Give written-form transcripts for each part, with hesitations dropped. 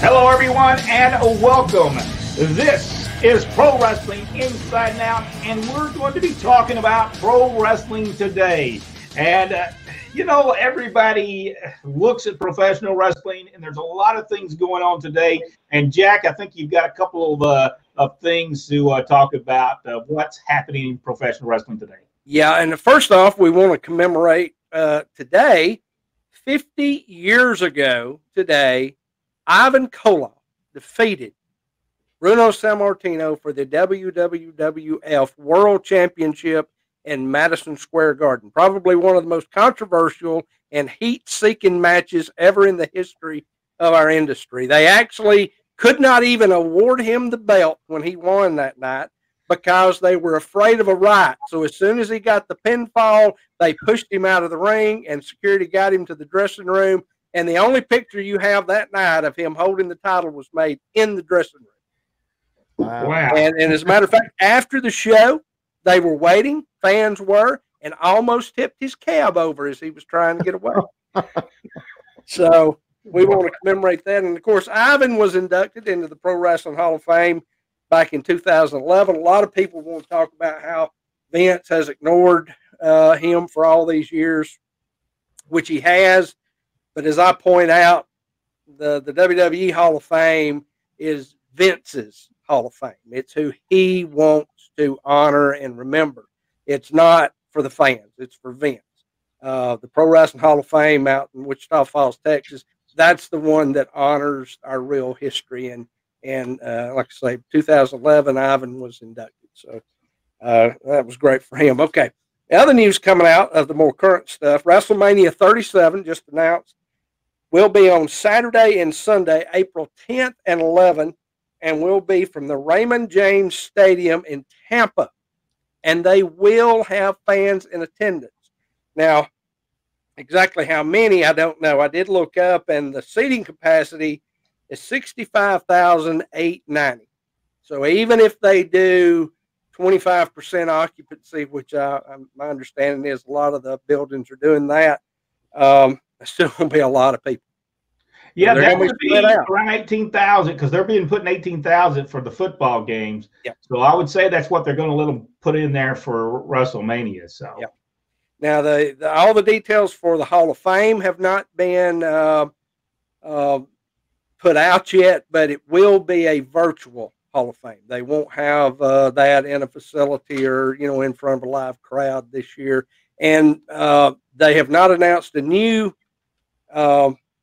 Hello, everyone, and welcome. This is Pro Wrestling Inside and Out, and we're going to be talking about pro wrestling today. And, everybody looks at professional wrestling, and there's a lot of things going on today. And, Jack, I think you've got a couple of things to talk about what's happening in professional wrestling today. Yeah, and first off, we want to commemorate today, 50 years ago today, Ivan Koloff defeated Bruno Sammartino for the WWF World Championship in Madison Square Garden. Probably one of the most controversial and heat-seeking matches ever in the history of our industry. They actually could not even award him the belt when he won that night because they were afraid of a riot. So as soon as he got the pinfall, they pushed him out of the ring, and security got him to the dressing room. And the only picture you have that night of him holding the title was made in the dressing room. Wow. And as a matter of fact, after the show, they were waiting, fans were, and almost tipped his cab over as he was trying to get away. So we want to commemorate that. And, of course, Ivan was inducted into the Pro Wrestling Hall of Fame back in 2011. A lot of people want to talk about how Vince has ignored him for all these years, which he has. But as I point out, the WWE Hall of Fame is Vince's Hall of Fame. It's who he wants to honor and remember. It's not for the fans. It's for Vince. The Pro Wrestling Hall of Fame out in Wichita Falls, Texas, that's the one that honors our real history. And like I say, 2011, Ivan was inducted. So that was great for him. Okay. The other news coming out of the more current stuff, WrestleMania 37 just announced, will be on Saturday and Sunday, April 10th and 11th, and will be from the Raymond James Stadium in Tampa. And they will have fans in attendance. Now, exactly how many, I don't know. I did look up, and the seating capacity is 65,890. So even if they do 25% occupancy, which my understanding is a lot of the buildings are doing that, it's still going to be a lot of people. Yeah, that would be around 18,000 because they're being put in 18,000 for the football games. Yep. So I would say that's what they're going to let them put in there for WrestleMania. So yep. Now all the details for the Hall of Fame have not been put out yet, but it will be a virtual Hall of Fame. They won't have that in a facility or in front of a live crowd this year. And they have not announced a new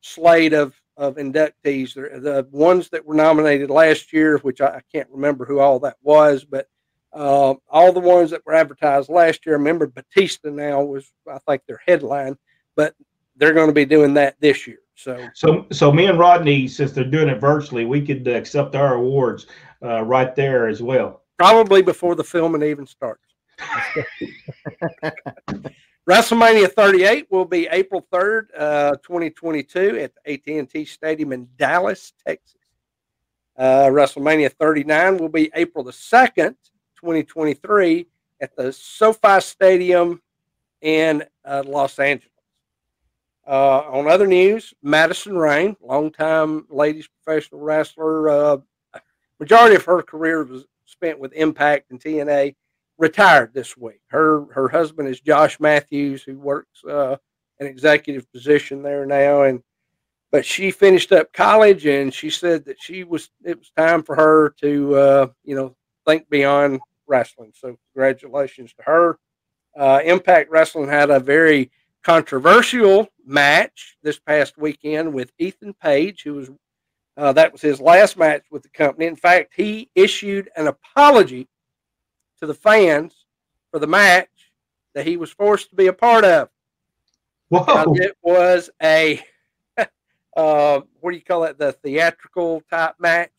slate of inductees. The ones that were nominated last year, which I can't remember who all that was, but all the ones that were advertised last year, I remember Batista now was, I think, their headline, but they're going to be doing that this year. So me and Rodney, since they're doing it virtually, we could accept our awards right there as well. Probably before the filming even starts. WrestleMania 38 will be April 3rd, 2022 at the AT&T Stadium in Dallas, Texas. WrestleMania 39 will be April the 2nd, 2023 at the SoFi Stadium in Los Angeles. On other news, Madison Rayne, longtime ladies professional wrestler, majority of her career was spent with Impact and TNA, retired this week. Her husband is Josh Matthews, who works an executive position there now, but she finished up college, and she said that it was time for her to think beyond wrestling. So congratulations to her. Impact Wrestling had a very controversial match this past weekend with Ethan Page, who was that was his last match with the company. In fact, he issued an apology to the fans for the match that he was forced to be a part of. Whoa. It was a what do you call it? The theatrical type match.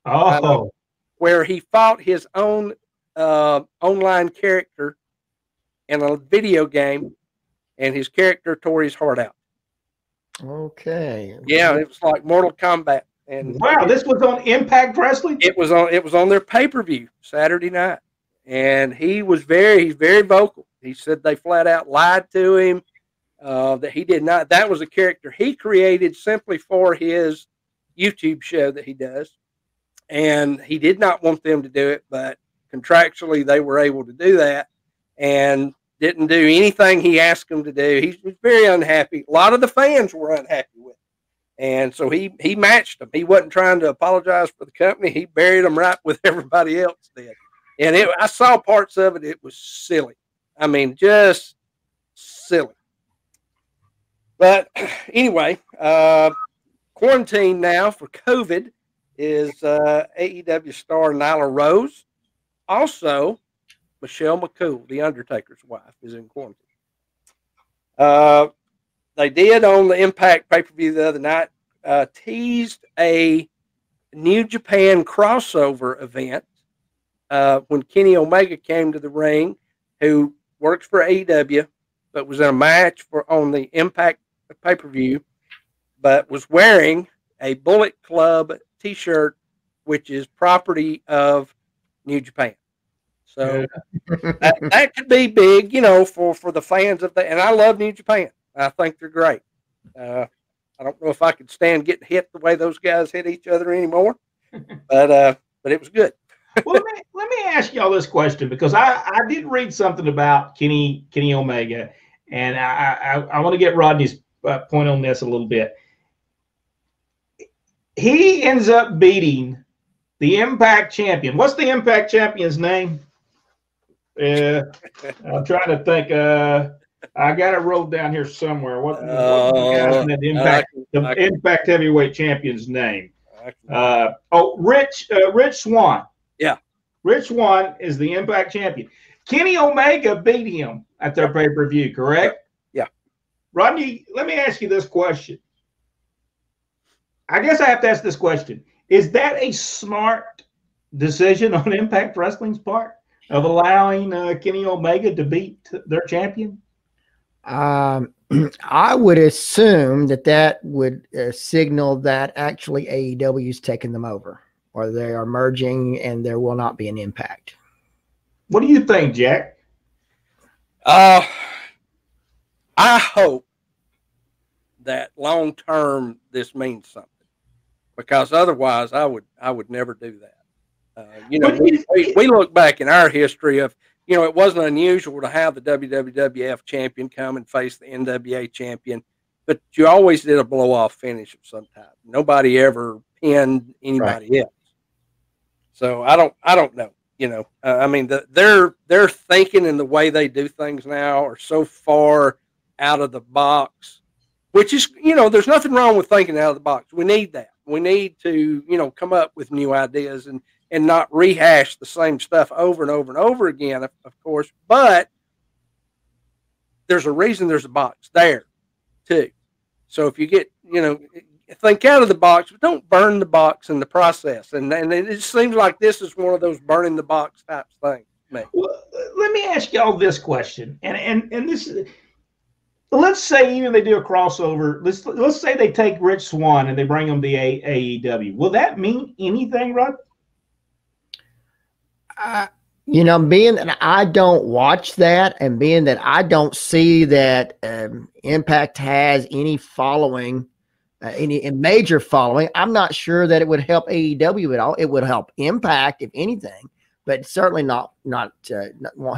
Oh, where he fought his own online character in a video game, and his character tore his heart out. Okay. Yeah, it was like Mortal Kombat. And wow, this was on Impact Wrestling? It was on their pay-per-view Saturday night. And he's very vocal. He said they flat out lied to him, that he did not. That was a character he created simply for his YouTube show that he does. And he did not want them to do it, but contractually they were able to do that and didn't do anything he asked them to do. He was very unhappy. A lot of the fans were unhappy with it. And so he matched them. He wasn't trying to apologize for the company. He buried them right with everybody else did. And I saw parts of it. It was silly. I mean, just silly. But anyway, quarantine now for COVID is AEW star Nyla Rose. Also, Michelle McCool, the Undertaker's wife, is in quarantine. They did on the Impact pay-per-view the other night teased a New Japan crossover event when Kenny Omega came to the ring, who works for AEW, but was in a match on the Impact pay-per-view, but was wearing a Bullet Club T-shirt, which is property of New Japan. So that could be big, for the fans of that. And I love New Japan. I think they're great. I don't know if I could stand getting hit the way those guys hit each other anymore, but it was good. Well, let me ask y'all this question, because I did read something about Kenny Omega, and I want to get Rodney's point on this a little bit. He ends up beating the Impact champion. What's the Impact champion's name? I'm trying to think. I got it wrote down here somewhere. What the Impact heavyweight champion's name? Rich Swann. Yeah, Rich Swann is the Impact champion. Kenny Omega beat him at their pay-per-view, correct? Yeah. Rodney, let me ask you this question. I guess I have to ask this question. Is that a smart decision on Impact Wrestling's part of allowing Kenny Omega to beat their champion? I would assume that would signal that actually AEW is taking them over, or they are merging and there will not be an Impact. What do you think, Jack? I hope that long term this means something, because otherwise I would never do that. We look back in our history of, it wasn't unusual to have the WWF champion come and face the NWA champion, but you always did a blow off finish of some type. Nobody ever pinned anybody else. So I don't know. I mean, their thinking and the way they do things now are so far out of the box, which is, there's nothing wrong with thinking out of the box. We need that. We need to, come up with new ideas and not rehash the same stuff over and over and over again, of course. But there's a reason there's a box there, too. So if you get, think out of the box, but don't burn the box in the process. And it seems like this is one of those burning the box type things. Well, let me ask y'all this question. And this is, let's say even they do a crossover. Let's say they take Rich Swann and they bring him to AEW. Will that mean anything, Rod? Being that I don't watch that, and being that I don't see that Impact has any following, any major following, I'm not sure that it would help AEW at all. It would help Impact, if anything, but certainly not won't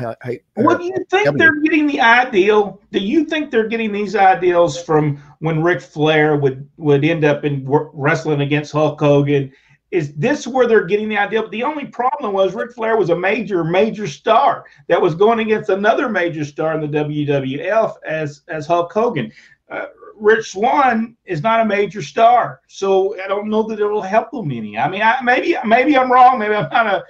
help. What do you think they're getting the ideal? Do you think they're getting these ideals from when Ric Flair would end up in wrestling against Hulk Hogan? Is this where they're getting the idea? The only problem was Ric Flair was a major star that was going against another major star in the WWF as Hulk Hogan. Rich Swann is not a major star, so I don't know that it will help them any. I mean, maybe I'm wrong. Maybe I'm not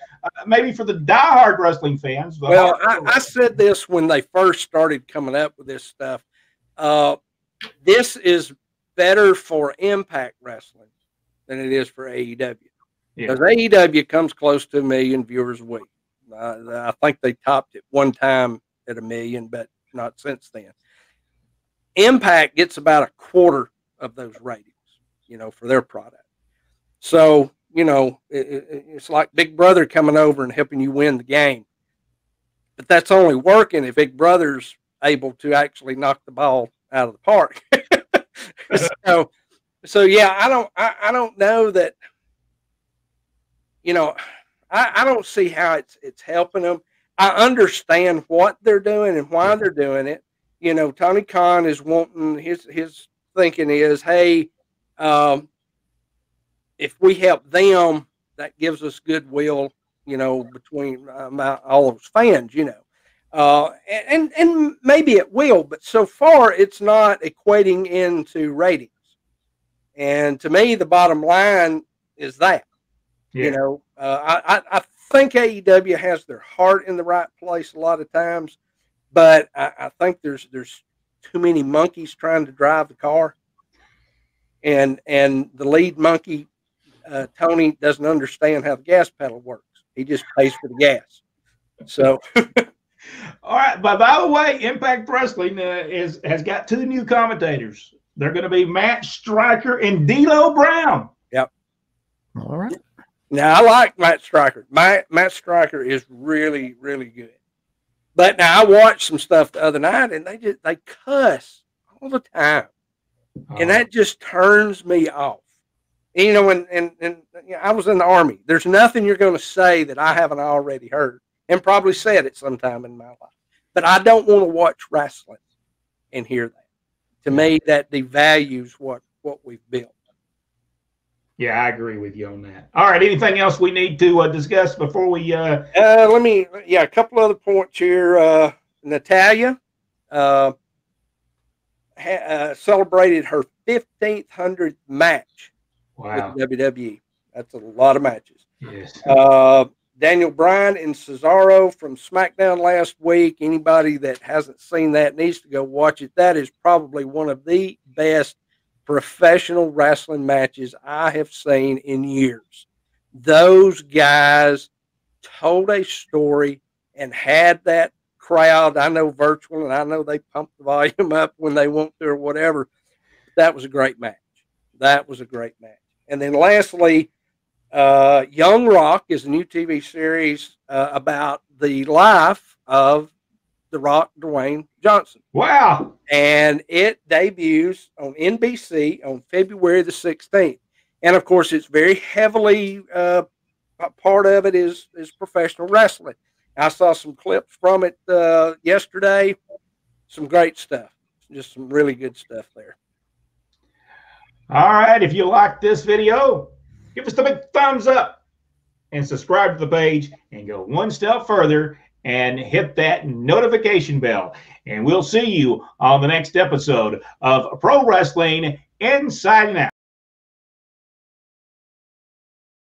maybe for the diehard wrestling fans. Well, I said this when they first started coming up with this stuff. This is better for Impact Wrestling than it is for AEW. Because AEW comes close to 1 million viewers a week. I think they topped it one time at 1 million, but not since then. Impact gets about a quarter of those ratings, for their product. So, it's like Big Brother coming over and helping you win the game. But that's only working if Big Brother's able to actually knock the ball out of the park. So, So yeah, I don't know that, you know, I don't see how it's helping them. I understand what they're doing and why they're doing it. You know, Tony Khan is wanting his thinking is, hey, if we help them, that gives us goodwill, you know, between all those fans, you know. And maybe it will, but so far it's not equating into ratings. And to me, the bottom line is that, you know, I think AEW has their heart in the right place a lot of times, but I think there's too many monkeys trying to drive the car, and the lead monkey, Tony, doesn't understand how the gas pedal works. He just pays for the gas. So. All right, but by the way, Impact Wrestling has got 2 new commentators. They're going to be Matt Striker and D'Lo Brown. Yep. All right. Now I like Matt Striker. Matt Striker is really, really good. But now I watched some stuff the other night, and they cuss all the time, and that just turns me off. And, you know, and you know, I was in the Army. There's nothing you're going to say that I haven't already heard and probably said it sometime in my life. But I don't want to watch wrestling and hear that. To me, that devalues what we've built. Yeah, I agree with you on that. All right, anything else we need to discuss before we? A couple other points here. Natalya celebrated her 1,500th match with WWE. That's a lot of matches. Yes. Daniel Bryan and Cesaro from SmackDown last week. Anybody that hasn't seen that needs to go watch it. That is probably one of the best professional wrestling matches I have seen in years. Those guys told a story and had that crowd. I know virtual, and I know they pump the volume up when they want to or whatever. That was a great match. That was a great match. And then lastly, Young Rock is a new TV series about the life of The Rock, Dwayne Johnson. Wow. And it debuts on NBC on February the 16th. And, of course, it's very heavily, part of it is professional wrestling. I saw some clips from it yesterday. Some great stuff. Just some really good stuff there. All right. If you like this video, give us the big thumbs up and subscribe to the page and go one step further and hit that notification bell. And we'll see you on the next episode of Pro Wrestling Inside and Out.